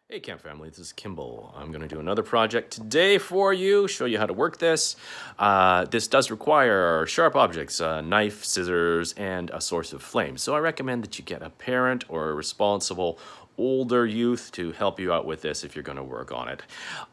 Hey Camp Family, this is Kimball. I'm going to do another project today for you, show you how to work this. This does require sharp objects, a knife, scissors, and a source of flame. So I recommend that you get a parent or a responsible older youth to help you out with this if you're going to work on it.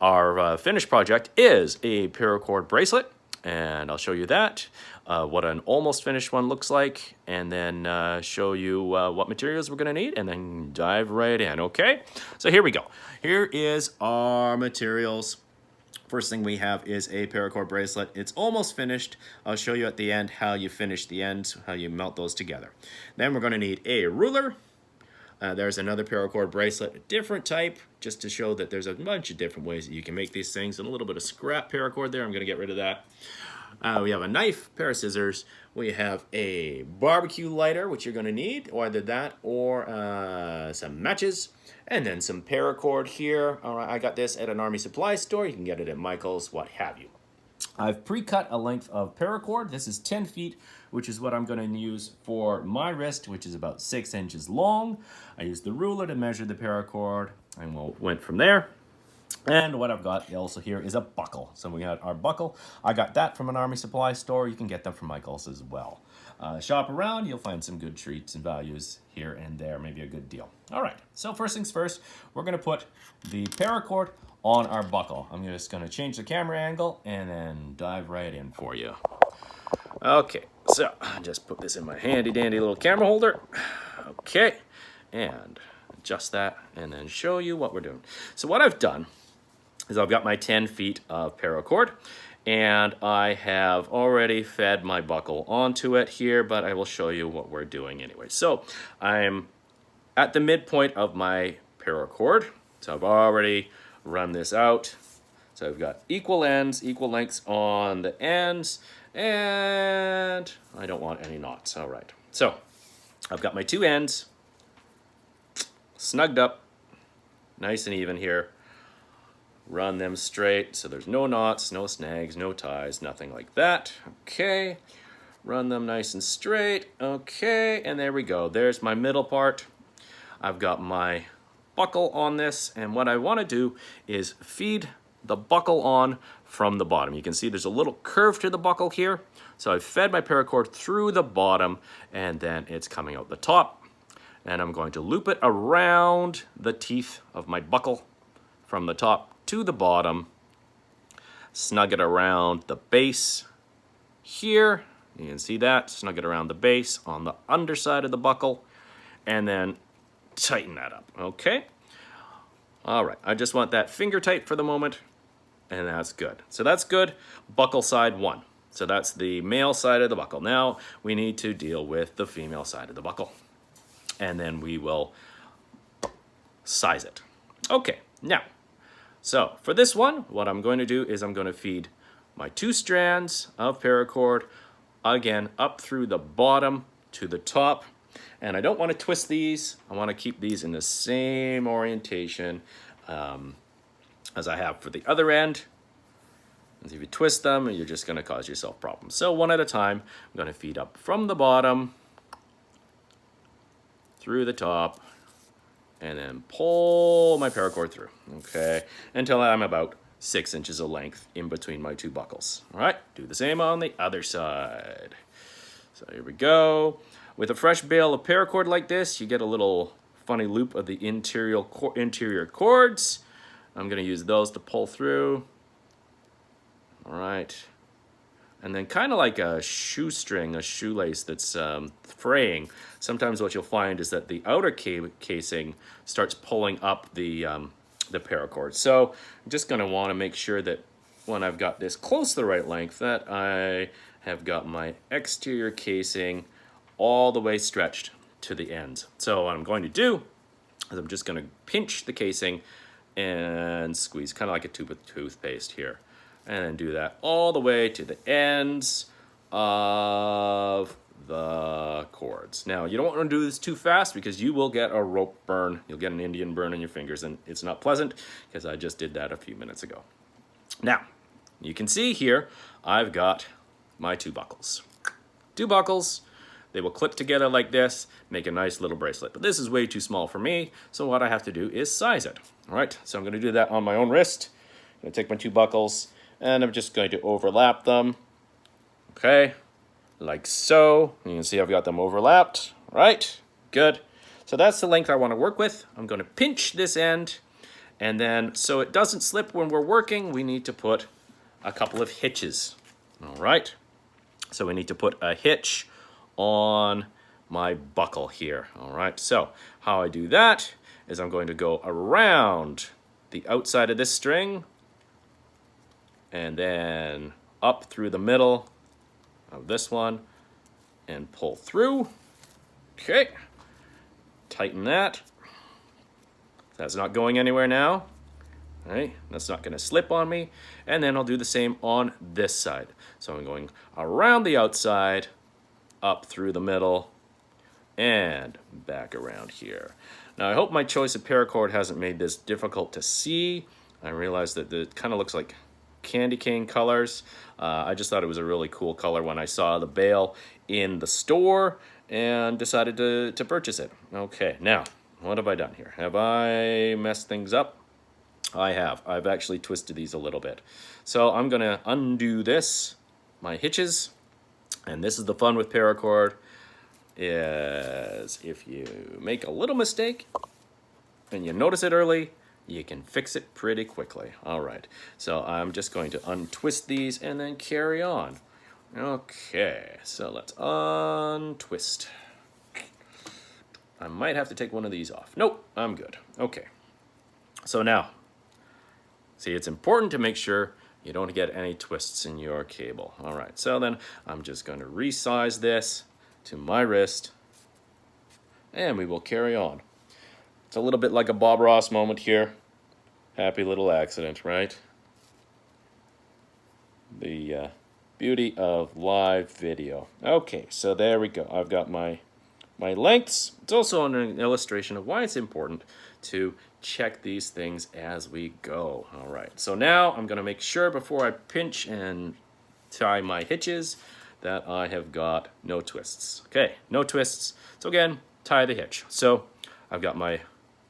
Our finished project is a paracord bracelet, and I'll show you that, what an almost finished one looks like, and then show you what materials we're going to need, and then dive right in, okay? So here we go. Here is our materials. First thing we have is a paracord bracelet. It's almost finished. I'll show you at the end how you finish the ends, how you melt those together. Then we're going to need a ruler. There's another paracord bracelet, a different type, just to show that there's a bunch of different ways that you can make these things. And a little bit of scrap paracord there. I'm going to get rid of that. We have a knife, pair of scissors. We have a barbecue lighter, which you're going to need, or either that or some matches. And then some paracord here. All right, I got this at an army supply store. You can get it at Michael's, what have you. I've pre-cut a length of paracord. This is 10 feet, which is what I'm going to use for my wrist, which is about 6 inches long. I used the ruler to measure the paracord, and we'll went from there. And what I've got also here is a buckle. So we got our buckle. I got that from an army supply store. You can get them from Michael's as well. Shop around, you'll find some good treats and values here and there, maybe a good deal. All right, so first things first, we're going to put the paracord on our buckle. I'm just going to change the camera angle and then dive right in for you. Okay, so I'll just put this in my handy dandy little camera holder. Okay, and adjust that and then show you what we're doing. So what I've done is I've got my 10 feet of paracord, and I have already fed my buckle onto it here, but I will show you what we're doing anyway. So I'm at the midpoint of my paracord, so I've already run this out. So I've got equal ends, equal lengths on the ends, and I don't want any knots. All right, so I've got my two ends snugged up, nice and even here. Run them straight, so there's no knots, no snags, no ties, nothing like that. Okay, run them nice and straight. Okay, and there we go. There's my middle part. I've got my buckle on this, and what I want to do is feed the buckle on from the bottom. You can see there's a little curve to the buckle here. So I've fed my paracord through the bottom, and then it's coming out the top. And I'm going to loop it around the teeth of my buckle from the top to the bottom, snug it around the base here. You can see that, snug it around the base on the underside of the buckle, and then tighten that up, okay? All right, I just want that finger tight for the moment, and that's good. So that's good, buckle side one. So that's the male side of the buckle. Now we need to deal with the female side of the buckle, and then we will size it. Okay, now, so for this one, what I'm going to do is I'm going to feed my two strands of paracord, again, up through the bottom to the top. And I don't want to twist these. I want to keep these in the same orientation as I have for the other end. And if you twist them, you're just going to cause yourself problems. So one at a time, I'm going to feed up from the bottom through the top, and then pull my paracord through, okay, until I'm about 6 inches of length in between my two buckles. All right, do the same on the other side. So here we go. With a fresh bale of paracord like this, you get a little funny loop of the interior cords. I'm gonna use those to pull through. All right. And then kind of like a shoestring, a shoelace that's fraying, sometimes what you'll find is that the outer casing starts pulling up the paracord. So I'm just going to want to make sure that when I've got this close to the right length, that I have got my exterior casing all the way stretched to the ends. So what I'm going to do is I'm just going to pinch the casing and squeeze, kind of like a tube of toothpaste here. And then do that all the way to the ends of the cords. Now, you don't want to do this too fast because you will get a rope burn. You'll get an Indian burn in your fingers, and it's not pleasant because I just did that a few minutes ago. Now, you can see here, I've got my two buckles. Two buckles. They will clip together like this, make a nice little bracelet. But this is way too small for me, so what I have to do is size it. All right, so I'm going to do that on my own wrist. I'm going to take my 2 buckles, and I'm just going to overlap them. Okay, like so. You can see I've got them overlapped. Right, good. So that's the length I want to work with. I'm going to pinch this end, and then so it doesn't slip when we're working, we need to put a couple of hitches. All right, so we need to put a hitch on my buckle here. All right, so how I do that is I'm going to go around the outside of this string and then up through the middle of this one and pull through. Okay, tighten that. That's not going anywhere now. All right, that's not going to slip on me. And then I'll do the same on this side. So I'm going around the outside, up through the middle, and back around here. Now I hope my choice of paracord hasn't made this difficult to see. I realize that it kind of looks like candy cane colors. I just thought it was a really cool color when I saw the bale in the store and decided to purchase it. Okay, now what have I done here? Have I messed things up? I have. I've actually twisted these a little bit. So I'm going to undo this, my hitches, and this is the fun with paracord, is if you make a little mistake and you notice it early, you can fix it pretty quickly. All right, so I'm just going to untwist these and then carry on. Okay, so let's untwist. I might have to take one of these off. Nope, I'm good. Okay, so now, see, it's important to make sure you don't get any twists in your cable. All right, so then I'm just going to resize this to my wrist, and we will carry on. It's a little bit like a Bob Ross moment here. Happy little accident, right? The beauty of live video. Okay, so there we go. I've got my lengths. It's also an illustration of why it's important to check these things as we go. All right, so now I'm going to make sure before I pinch and tie my hitches that I have got no twists. Okay, no twists. So again, tie the hitch. So I've got my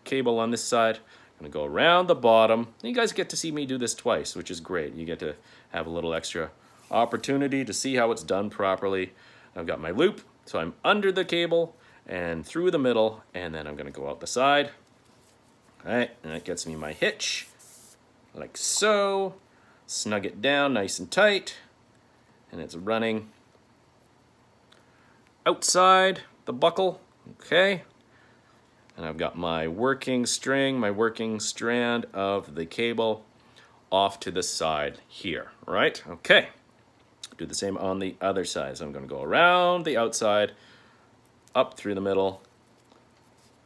cable on this side. I'm going to go around the bottom. You guys get to see me do this twice, which is great. You get to have a little extra opportunity to see how it's done properly. I've got my loop, so I'm under the cable and through the middle, and then I'm going to go out the side. All right, and that gets me my hitch, like so. Snug it down nice and tight, and it's running outside the buckle, okay? And I've got my working string, my working strand of the cable off to the side here, right? Okay, do the same on the other side. So I'm gonna go around the outside, up through the middle,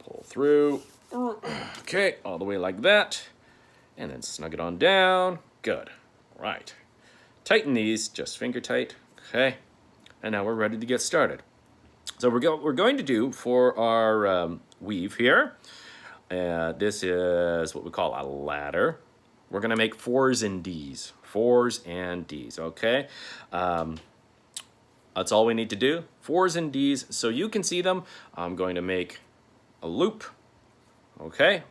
pull through, okay, all the way like that, and then snug it on down, good, right. Tighten these, just finger tight, okay, and now we're ready to get started. So we're going to do for our weave here, this is what we call a ladder. We're gonna make 4s and Ds, 4s and Ds, okay? That's all we need to do, 4s and Ds, so you can see them. I'm going to make a loop, okay?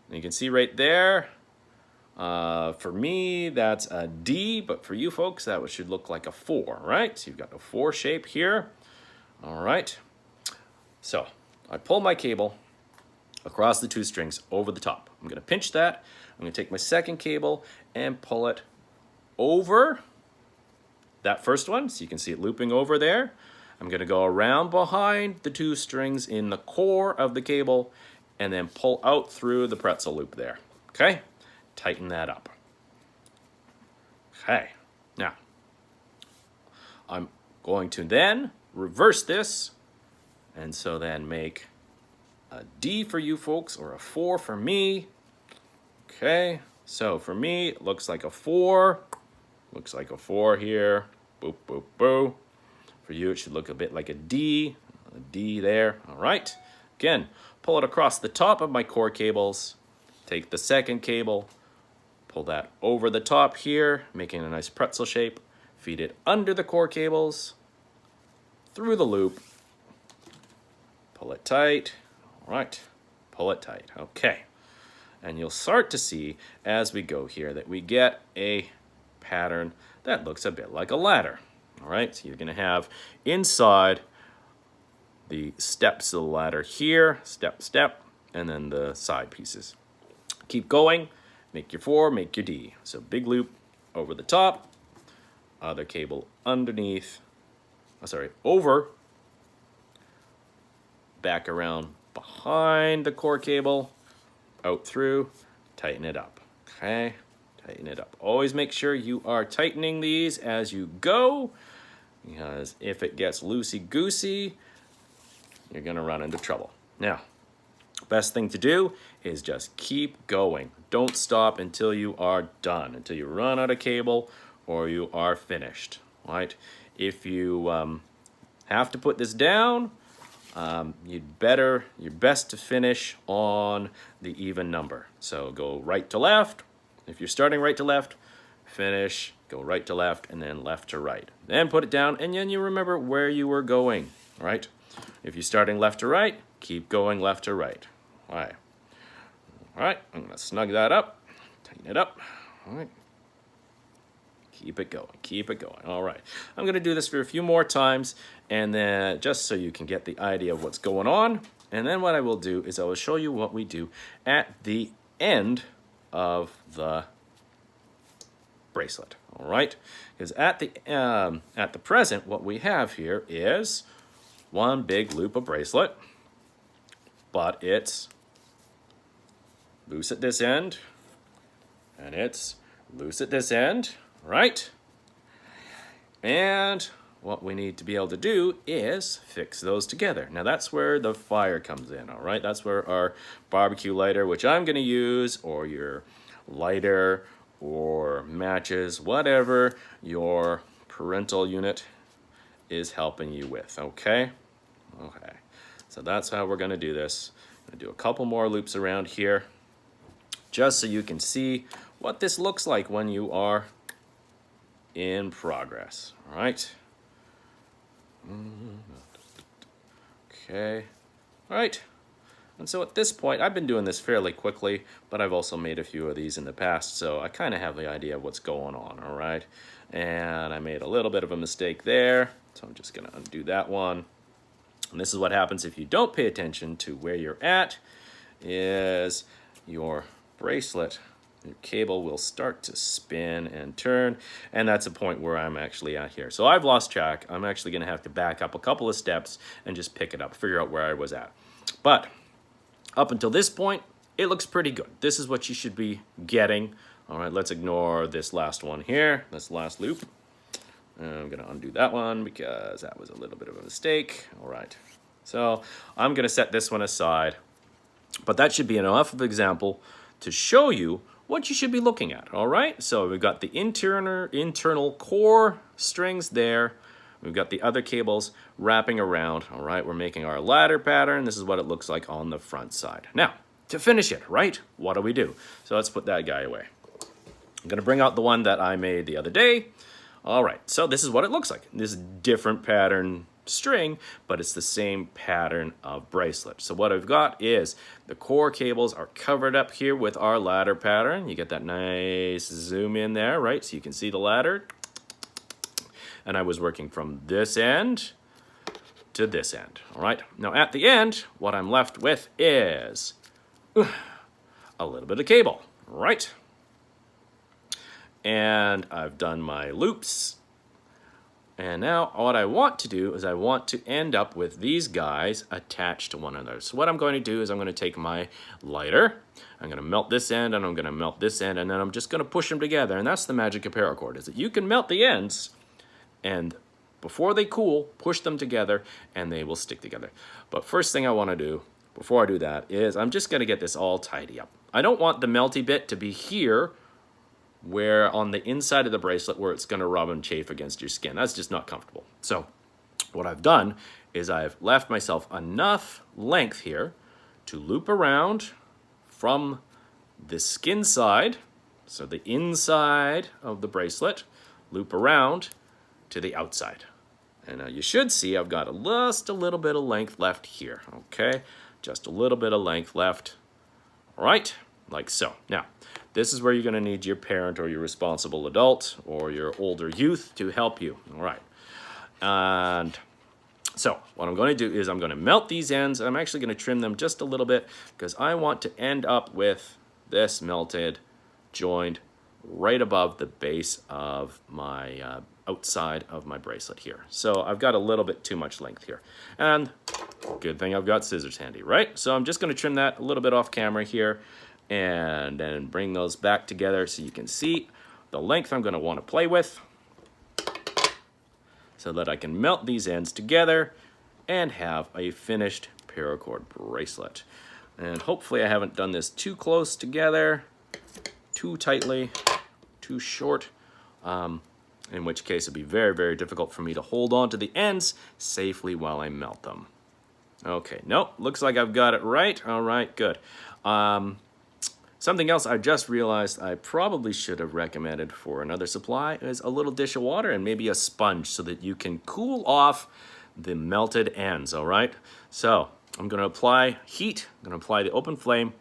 And you can see right there, for me, that's a D, but for you folks, that should look like a 4, right? So you've got a 4 shape here. All right, so I pull my cable across the 2 strings over the top. I'm gonna pinch that. I'm gonna take my second cable and pull it over that first one, so you can see it looping over there. I'm gonna go around behind the 2 strings in the core of the cable and then pull out through the pretzel loop there, okay? Tighten that up. Okay, now I'm going to then reverse this, and so then make a D for you folks, or a 4 for me. Okay, so for me, it looks like a 4. Looks like a 4 here. Boop, boop, boo. For you, it should look a bit like a D there. All right. Again, pull it across the top of my core cables. Take the second cable, pull that over the top here, making a nice pretzel shape. Feed it under the core cables, through the loop, Pull it tight. All right, pull it tight. Okay. And you'll start to see as we go here that we get a pattern that looks a bit like a ladder. All right, so you're going to have inside the steps of the ladder here, step, step, and then the side pieces. Keep going, make your 4, make your D. So big loop over the top, other cable underneath, over, back around behind the core cable, out through, tighten it up, okay? Tighten it up. Always make sure you are tightening these as you go, because if it gets loosey-goosey, you're gonna run into trouble. Now, best thing to do is just keep going. Don't stop until you are done, until you run out of cable or you are finished, right? If you have to put this down, you're best to finish on the even number. So go right to left. If you're starting right to left, finish, go right to left, and then left to right. Then put it down, and then you remember where you were going, right? If you're starting left to right, keep going left to right. All right. All right, I'm gonna snug that up, tighten it up. All right. Keep it going, keep it going. All right, I'm gonna do this for a few more times, and then just so you can get the idea of what's going on. And then what I will do is I will show you what we do at the end of the bracelet. All right, because at the present, what we have here is one big loop of bracelet, but it's loose at this end, and it's loose at this end, right? And what we need to be able to do is fix those together. Now that's where the fire comes in, all right? That's where our barbecue lighter, which I'm gonna use, or your lighter, or matches, whatever your parental unit is helping you with, okay? Okay, so that's how we're gonna do this. I'm gonna do a couple more loops around here, just so you can see what this looks like when you are in progress, all right? Okay, all right. And so at this point, I've been doing this fairly quickly, but I've also made a few of these in the past, so I kind of have the idea of what's going on, all right? And I made a little bit of a mistake there, so I'm just gonna undo that one. And this is what happens if you don't pay attention to where you're at, is your bracelet, your cable will start to spin and turn, and that's a point where I'm actually at here. So I've lost track. I'm actually gonna have to back up a couple of steps and just pick it up, figure out where I was at. But up until this point, it looks pretty good. This is what you should be getting. All right, let's ignore this last one here, this last loop. I'm gonna undo that one because that was a little bit of a mistake. All right, so I'm gonna set this one aside, but that should be enough of an example to show you what you should be looking at, all right? So we've got the internal core strings there. We've got the other cables wrapping around, all right? We're making our ladder pattern. This is what it looks like on the front side. Now, to finish it, right, what do? So let's put that guy away. I'm gonna bring out the one that I made the other day. All right, so this is what it looks like. This different pattern string, but it's the same pattern of bracelet. So what I've got is the core cables are covered up here with our ladder pattern. You get that nice zoom in there, right? So you can see the ladder. And I was working from this end to this end, all right? Now at the end, what I'm left with is a little bit of cable, right? And I've done my loops. And now what I want to do is I want to end up with these guys attached to one another. So what I'm going to do is I'm going to take my lighter, I'm going to melt this end, and I'm going to melt this end, and then I'm just going to push them together. And that's the magic of paracord, is that you can melt the ends, and before they cool, push them together, and they will stick together. But first thing I want to do, before I do that, is I'm just going to get this all tidy up. I don't want the melty bit to be here, where on the inside of the bracelet where it's gonna rub and chafe against your skin. That's just not comfortable. So what I've done is I've left myself enough length here to loop around from the skin side, so the inside of the bracelet, loop around to the outside. And now you should see I've got just a little bit of length left here, okay? Just a little bit of length left, all right? Like so. Now, this is where you're gonna need your parent or your responsible adult or your older youth to help you, all right? And so what I'm going to do is I'm going to melt these ends. I'm actually going to trim them just a little bit because I want to end up with this melted joined right above the base of my outside of my bracelet here. So I've got a little bit too much length here. And good thing I've got scissors handy, right? So I'm just going to trim that a little bit off camera here and then bring those back together so you can see the length I'm going to want to play with, so that I can melt these ends together and have a finished paracord bracelet. And hopefully I haven't done this too close together, too tightly, too short, in which case it'd be very, very difficult for me to hold on to the ends safely while I melt them. Okay, nope, looks like I've got it right. All right, good. Something else I just realized I probably should have recommended for another supply is a little dish of water and maybe a sponge so that you can cool off the melted ends, all right? So I'm gonna apply heat, I'm gonna apply the open flame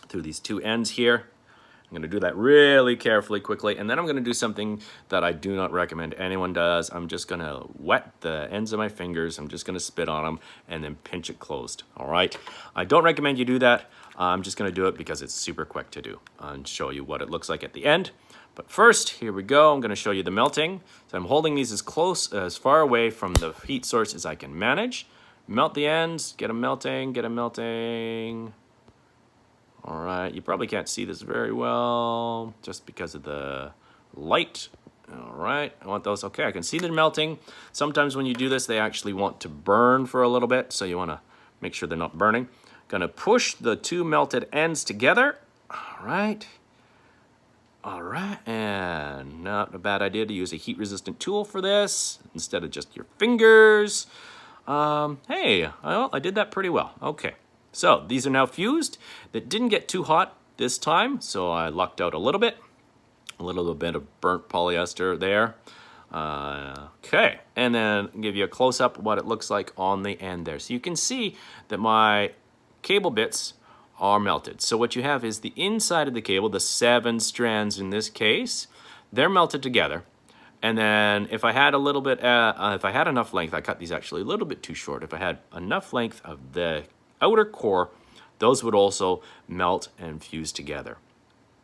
through these two ends here. I'm gonna do that really carefully, quickly, and then I'm gonna do something that I do not recommend anyone does. I'm just gonna wet the ends of my fingers, I'm just gonna spit on them and then pinch it closed, all right? I don't recommend you do that. I'm just gonna do it because it's super quick to do and show you what it looks like at the end. But first, here we go, I'm gonna show you the melting. So I'm holding these as far away from the heat source as I can manage. Melt the ends, get them melting, get them melting. All right, you probably can't see this very well just because of the light. All right, I want those, okay, I can see them melting. Sometimes when you do this, they actually want to burn for a little bit, so you wanna make sure they're not burning. Gonna push the two melted ends together. All right, and not a bad idea to use a heat-resistant tool for this instead of just your fingers. Hey, well, I did that pretty well, okay. So these are now fused. That didn't get too hot this time, so I lucked out a little bit of burnt polyester there. Okay, and then give you a close-up of what it looks like on the end there. So you can see that my cable bits are melted. So what you have is the inside of the cable, the 7 strands in this case, they're melted together. And then if I had a little bit, if I had enough length, I cut these actually a little bit too short. If I had enough length of the outer core, those would also melt and fuse together.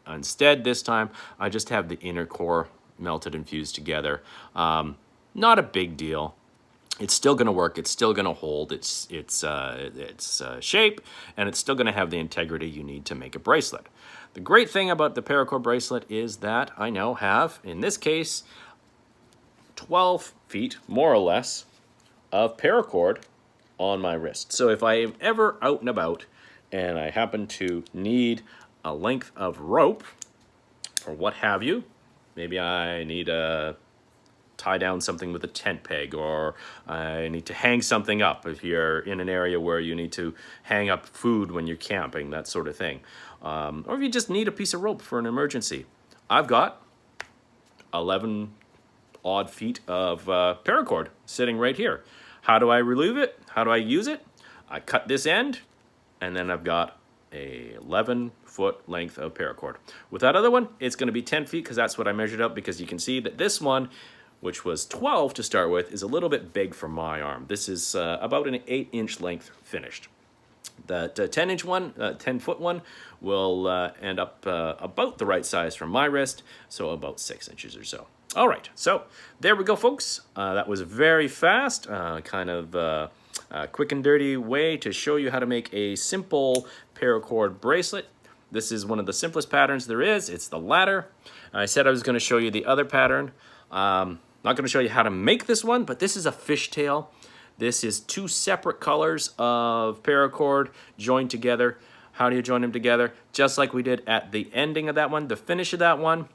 Instead, this time, I just have the inner core melted and fused together. Not a big deal. It's still gonna work, it's still gonna hold its shape, and it's still gonna have the integrity you need to make a bracelet. The great thing about the Paracord bracelet is that I now have, in this case, 12 feet, more or less, of paracord on my wrist. So if I am ever out and about and I happen to need a length of rope or what have you, maybe I need to tie down something with a tent peg, or I need to hang something up if you're in an area where you need to hang up food when you're camping, that sort of thing. Or if you just need a piece of rope for an emergency. I've got 11 odd feet of paracord sitting right here. How do I relieve it? How do I use it? I cut this end, and then I've got a 11-foot length of paracord. With that other one, it's gonna be 10 feet because that's what I measured up, because you can see that this one, which was 12 to start with, is a little bit big for my arm. This is about an 8-inch length finished. That 10-inch one, 10-foot one, will end up about the right size for my wrist, so about 6 inches or so. All right, so there we go, folks. That was very fast, kind of quick and dirty way to show you how to make a simple paracord bracelet. This is one of the simplest patterns there is. It's the ladder. I said I was going to show you the other pattern. Not going to show you how to make this one, but this is a fishtail. This is 2 separate colors of paracord joined together. How do you join them together? Just like we did at the ending of that one, the finish of that one.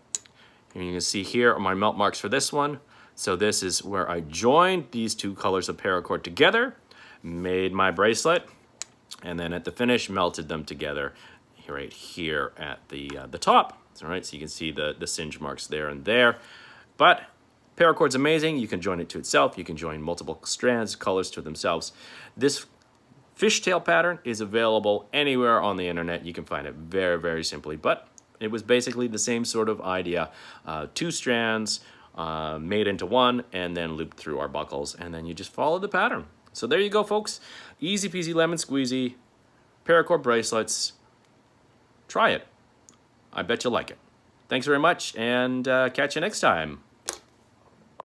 And you can see here are my melt marks for this one. So this is where I joined these 2 colors of paracord together, made my bracelet, and then at the finish melted them together right here at the top. All right, so you can see the singe marks there and there. But Paracord's amazing. You can join it to itself. You can join multiple strands, colors to themselves. This fishtail pattern is available anywhere on the internet. You can find it very, very simply. But it was basically the same sort of idea. 2 strands made into one and then looped through our buckles. And then you just follow the pattern. So there you go, folks. Easy peasy lemon squeezy. Paracord bracelets. Try it. I bet you'll like it. Thanks very much, and catch you next time.